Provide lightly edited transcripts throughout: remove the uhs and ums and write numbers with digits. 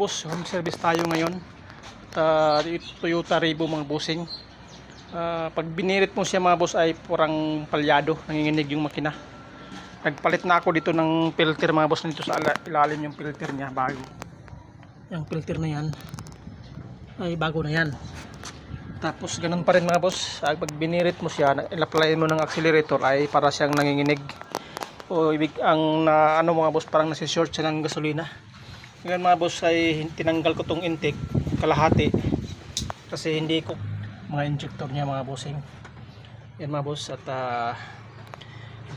boss, home service tayo ngayon. Toyota Revo mga bossing. Pag binirit mo siya mga boss ay parang palyado, nanginginig yung makina. Nagpalit na ako dito ng filter mga boss, dito sa ilalim yung filter niya bago. Yung filter na yan ay bago na yan. Tapos ganun pa rin mga boss, pag binirit mo siya, i-apply mo ng accelerator ay para siyang nanginginig. O ibig ang ano mga boss, parang nasi-short siya ng gasolina. Ngayon mga boss ay tinanggal ko tong intake kalahati kasi hindi ko mga injector niya mga bossing. Yan mga boss, at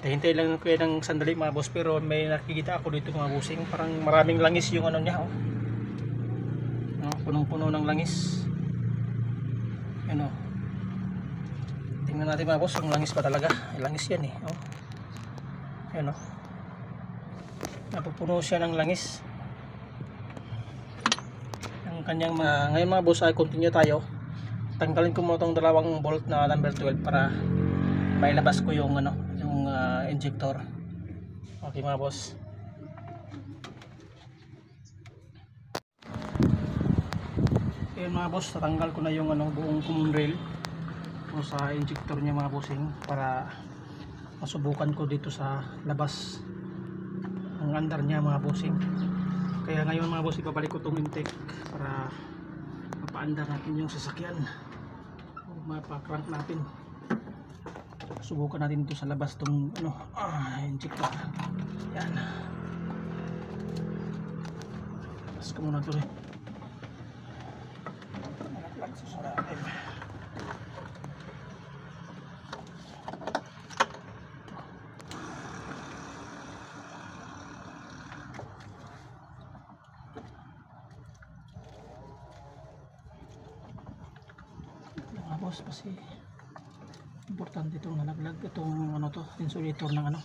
hintay lang ko yan ng sandali mga boss, pero may nakikita ako dito mga bossing, parang maraming langis yung ano niya, oh. No, punong-puno ng langis. Ano, tingnan natin mga boss, yung langis pa talaga. Ay, langis yan eh, oh. Ano, napupuno siya ng langis ang kanyang ngayon mga boss ay continue tayo. Tanggalin ko mo itong dalawang bolt na number 12 para mailabas ko yung ano, yung injector. Okay mga boss, ayun mga boss, tatanggal ko na yung ano, buong common rail o sa injector niya mga bossing, para masubukan ko dito sa labas ang andar niya mga bossing. Kaya ngayon mga boss, ibabalik ko itong intake para mapaandar natin yung sasakyan o mapakrank natin. Subukan natin ito sa labas itong ano, injector. Yan, labas ko muna ito rin. Boss, kasi importante itong nalaglag, itong ano to, insulator ng ano,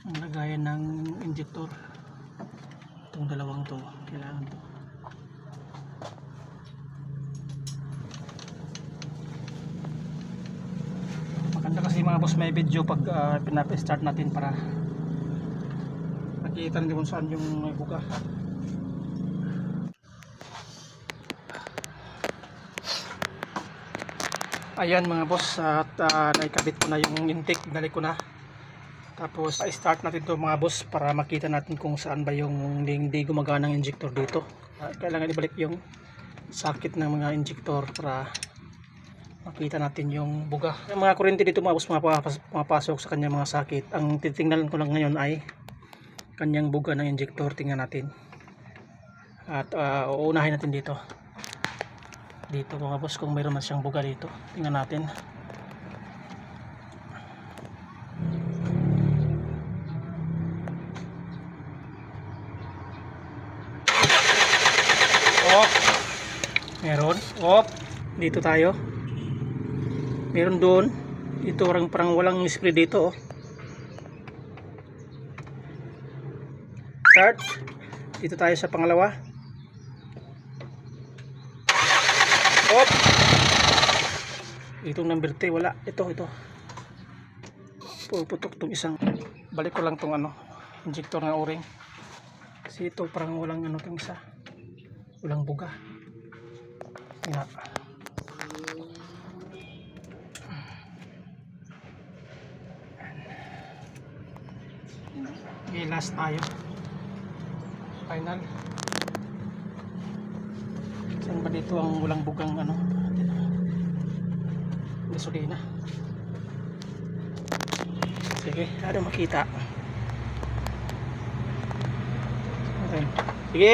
ang lagayan ng injector. Itong dalawang to, kailangan to. Maganda kasi mga boss may video pag pinap-start natin para makikita nyo kung saan yung may buga. Ayan mga boss, at naikabit ko na yung intake, dali ko na. Tapos start natin to mga boss para makita natin kung saan ba yung hindi gumagana ng injector dito. Kailangan ibalik yung circuit ng mga injector para makita natin yung buga. Yung mga kuryente dito mga boss mapasok sa kanyang mga circuit. Ang titingnan ko lang ngayon ay kanyang buga ng injector. Tingnan natin at uunahin natin dito mga boss kung mayroon man siyang buga dito. Tingnan natin. Oh, meron. Oh, dito tayo. Meron doon. Dito parang walang spray dito, oh. Start. Dito tayo sa pangalawa. Op. Itong number 3 wala. Ito. Puputok tong isang. Balik ko lang tong ano, injector na o-ring. Kasi ito parang walang ano tong isa. Walang buga. Tingnan. Okay, last tayo. Final. Saan ba dito ang walang bugang ano, gasolina? Sige, ada makita. Okay. Sige.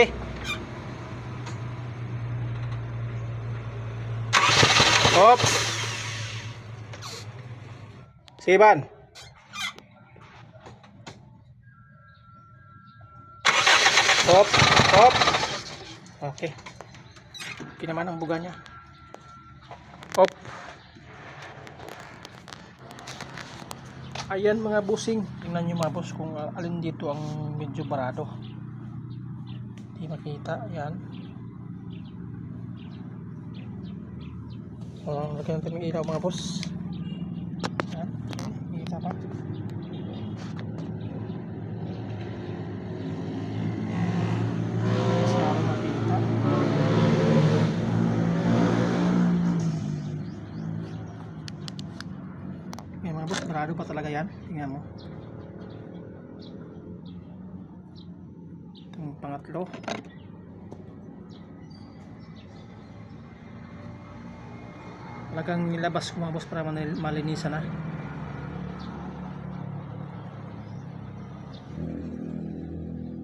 Hop. Sige ban. Hop, hop. Okay. Okay naman ang buga niya. Hop. Ayan mga bossing, tingnan nyo mga boss kung alin dito ang medyo barado. Hindi makita. Ayan. Lagyan natin ng ilaw mga boss. Ayan. Makita pa. Para makita boss, marado pa talaga yan. Tingnan mo. Itong pangatlo. Talagang nilabas ko mga boss para malinisan na.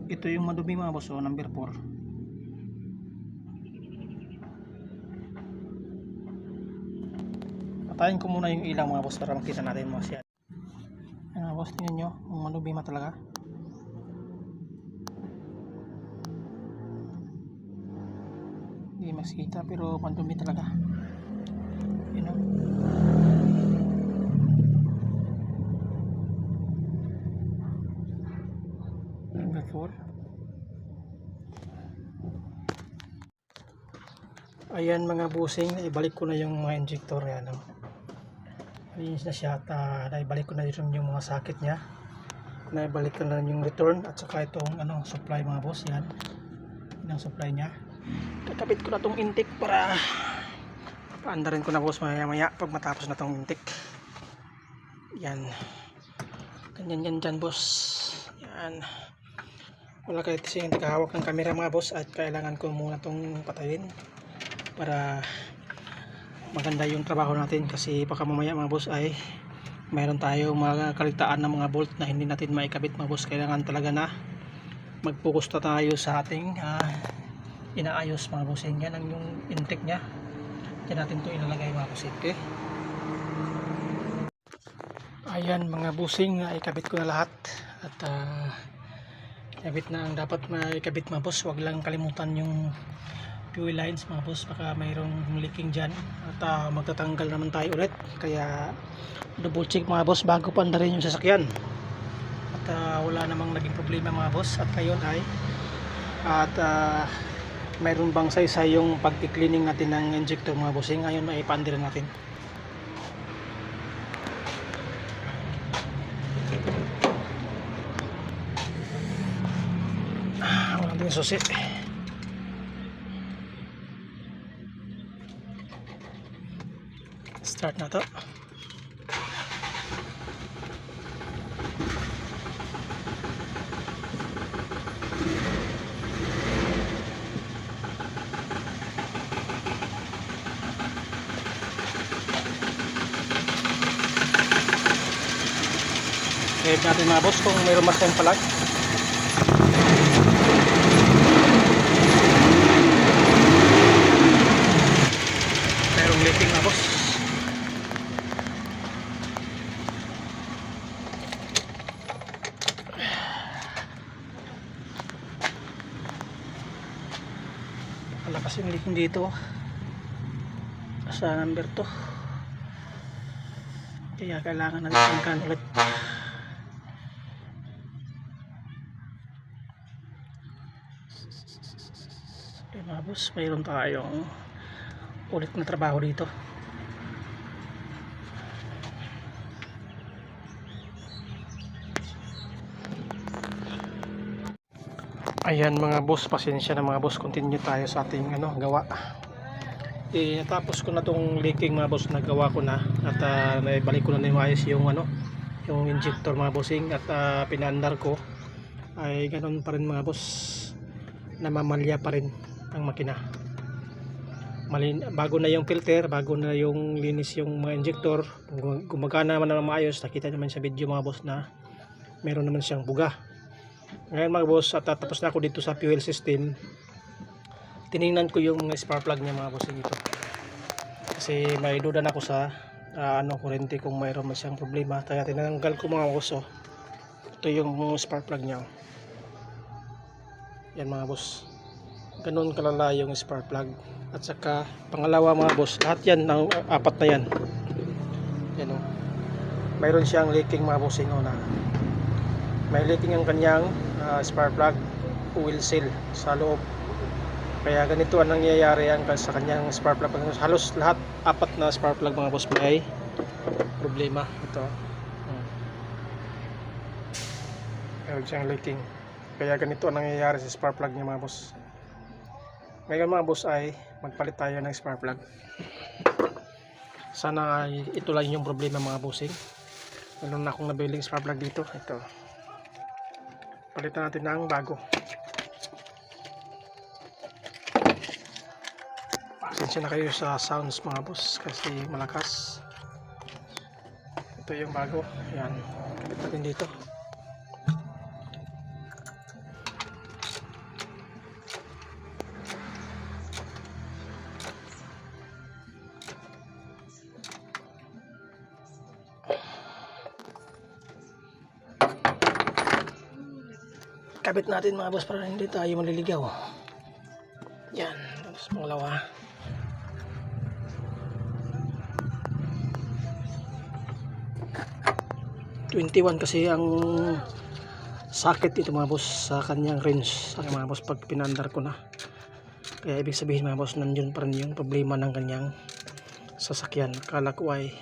Ito yung madumi mga boss, number 4. Patayin ko muna yung ilaw mga boss para makita natin mga siya. Ayan mga boss, tingnan nyo, manubima talaga. Hindi makita pero mandumi talaga. Yun o. Number 4. Ayan mga busing, ibalik ko na yung mga injector yan o. Linis na siya at naibalik ko na yung mga socket niya, naibalik ko na yung return at saka itong supply mga boss. Yan ang supply niya. Kakabit ko na itong intake para paandarin ko na boss maya maya pag matapos na itong intake. Yan, ganyan yan dyan boss. Yan, wala kayo kasi yung tagahawak ng camera mga boss at kailangan ko muna itong patayin para maganda yung trabaho natin, kasi baka mamaya mga boss ay mayroon tayo mga kaligtaan ng mga bolt na hindi natin maikabit mga boss. Kailangan talaga na mag-focus na tayo sa ating inaayos mga boss. Yan ang yung intake nya, dyan natin ito ilalagay mga boss. Okay, ayan mga busing, ikabit ko na lahat at ikabit na ang dapat maikabit mga boss. Huwag lang kalimutan yung fuel lines mga boss, baka mayroong leaking dyan at magtatanggal naman tayo ulit, kaya double check mga boss bago paandarin yung sasakyan at wala namang naging problema mga boss. At ngayon ay mayroon bang saysay yung pagki-cleaning natin ng injector mga boss. Ngayon ay paandarin natin. Wala din susi. Start na to. Save natin mga boss kung mayroon mas time palag. Mayroong leaking mga boss. Malakas yung leaking dito sa number 2, kaya kailangan natin tangkan ulit. Okay mga boss, mayroon tayong ulit na trabaho dito. Ayan mga boss, pasensya na mga boss, continue tayo sa ating gawa. Natapos ko na tong leaking mga boss, nagawa ko na at naibalik ko na ayos yung yung injector mga bossing at pinaandar ko. Ay ganoon pa rin mga boss, namamalya pa rin ang makina. Bago na yung filter, bago na yung linis yung mga injector, gumagana naman na maayos. Nakita naman sa video mga boss na meron naman siyang buga. Ngayon mga boss, at tapos na ako dito sa fuel system. Tiningnan ko yung spark plug niya mga boss dito, kasi may duda na ako sa kurente kung mayroon man siyang problema. Kaya tinanggal ko mga boss. Ito yung spark plug niya. Yan mga boss, ganun kalala yung spark plug. At saka pangalawa mga boss, lahat yan ng apat na yan, yan o, mayroon siyang leaking mga boss. May leaking ang kanyang spark plug oil seal sa loob. Kaya ganito ang nangyayari sa kanyang spark plug. Halos lahat, apat na spark plug mga boss, may problema. Ito, mayroon siyang leaking. Kaya ganito ang nangyayari sa spark plug niya mga boss. Ngayon mga boss ay magpalit tayo ng spark plug. Sana ay ito lang yung problema mga bossing. Meron na akong nabiling spark plug dito. Ito. Palitan natin ng bago. Pasensya na kayo sa sounds mga boss kasi malakas. Ito yung bago. Ayan. Kapit natin dito. Kabit natin mga boss para hindi tayo maliligaw. Yan. Tapos pangalawa. $21 kasi ang socket dito mga boss sa kanyang range. Sa mga boss pag pinandar ko na. Kaya ibig sabihin mga boss nandiyon pa rin yung problema ng kanyang sasakyan. Akala ko ay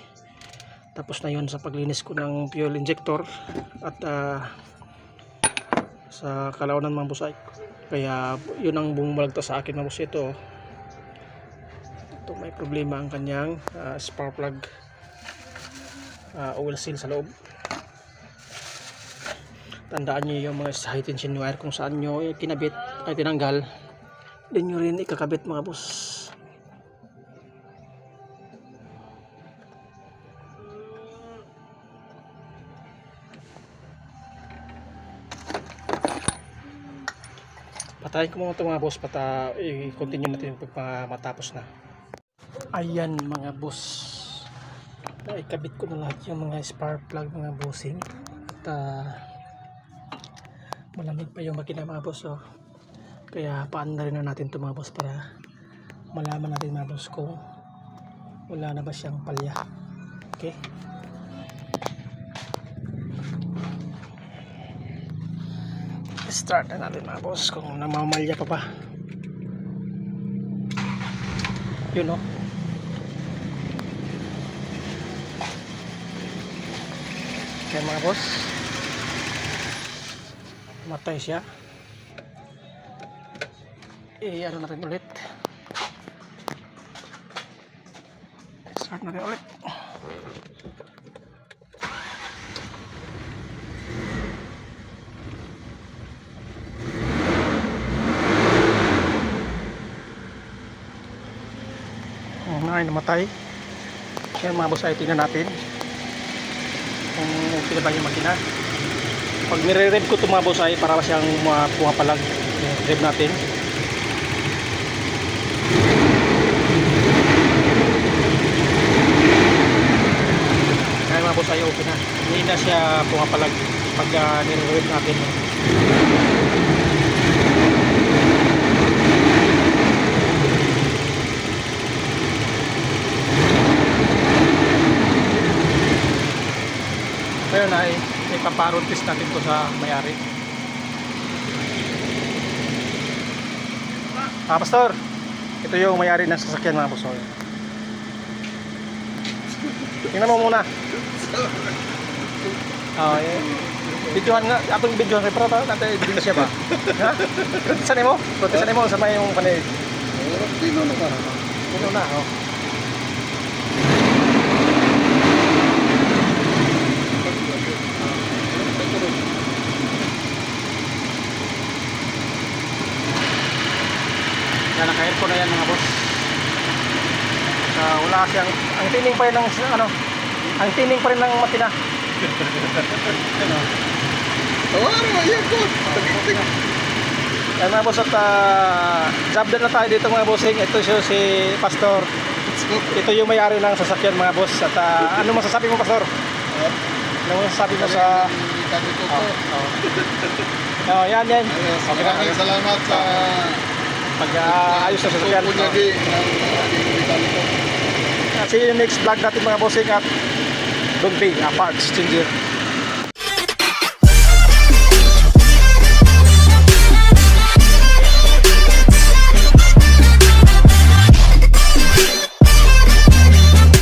tapos na yun sa paglinis ko ng fuel injector at sa kalaunan mga boss ay kaya yun ang bumulagta sa akin mga boss. Ito may problema ang kanyang spark plug oil seal sa loob. Tandaan nyo yung mga high tension wire kung saan nyo kinabit ay tinanggal, din nyo rin ikakabit mga boss. Patayin ko muna ito mga boss, i-continue natin pag matapos na. Ayan mga boss, naikabit ko na lahat yung mga spark plug mga bossing. At malamig pa yung makina mga boss, oh. Kaya paandarin na natin ito mga boss para malaman natin mga boss kung wala na ba siyang palya. Okay, start na natin mga boss kung namamalya pa ba. Yun o. Okay mga boss, matay siya. Ano natin ulit, start natin ulit. Ay namatay. Kaya mga boss ay tingnan natin kung okay na ba yung makina. Pag nire-rev ko ito mga boss ay para siyang pumapalag. Rev natin. Kaya mga boss ay okay na. Hindi na siya pumapalag pag nire-rev natin. Ngayon ay ipaparol test natin ito sa may-ari. Pastor, ito yung may-ari ng sasakyan mga boss. Tingnan mo muna. Videohan nga, atong videohan kay para natin din siya ba? Ha? Protesan mo? Protesan mo sa may yung panay. Tino na ba? Tino na, oh. Yan, naka-aircon na yan mga boss. Wala siyang, ang tining pa rin ng ano, ang tining pa rin ng makina. Ano? Tawari mo, aircon. Yan mga boss, at job na tayo dito mga bossing. Ito siya si Pastor. Ito yung may-ari ng sasakyan mga boss. At ano masasabi mo Pastor? Ano masasabi mo sa yan. Okay, salamat sa pag-ayos sa sasakyan. See you next vlog natin mga bossing at Dogby, parts changer.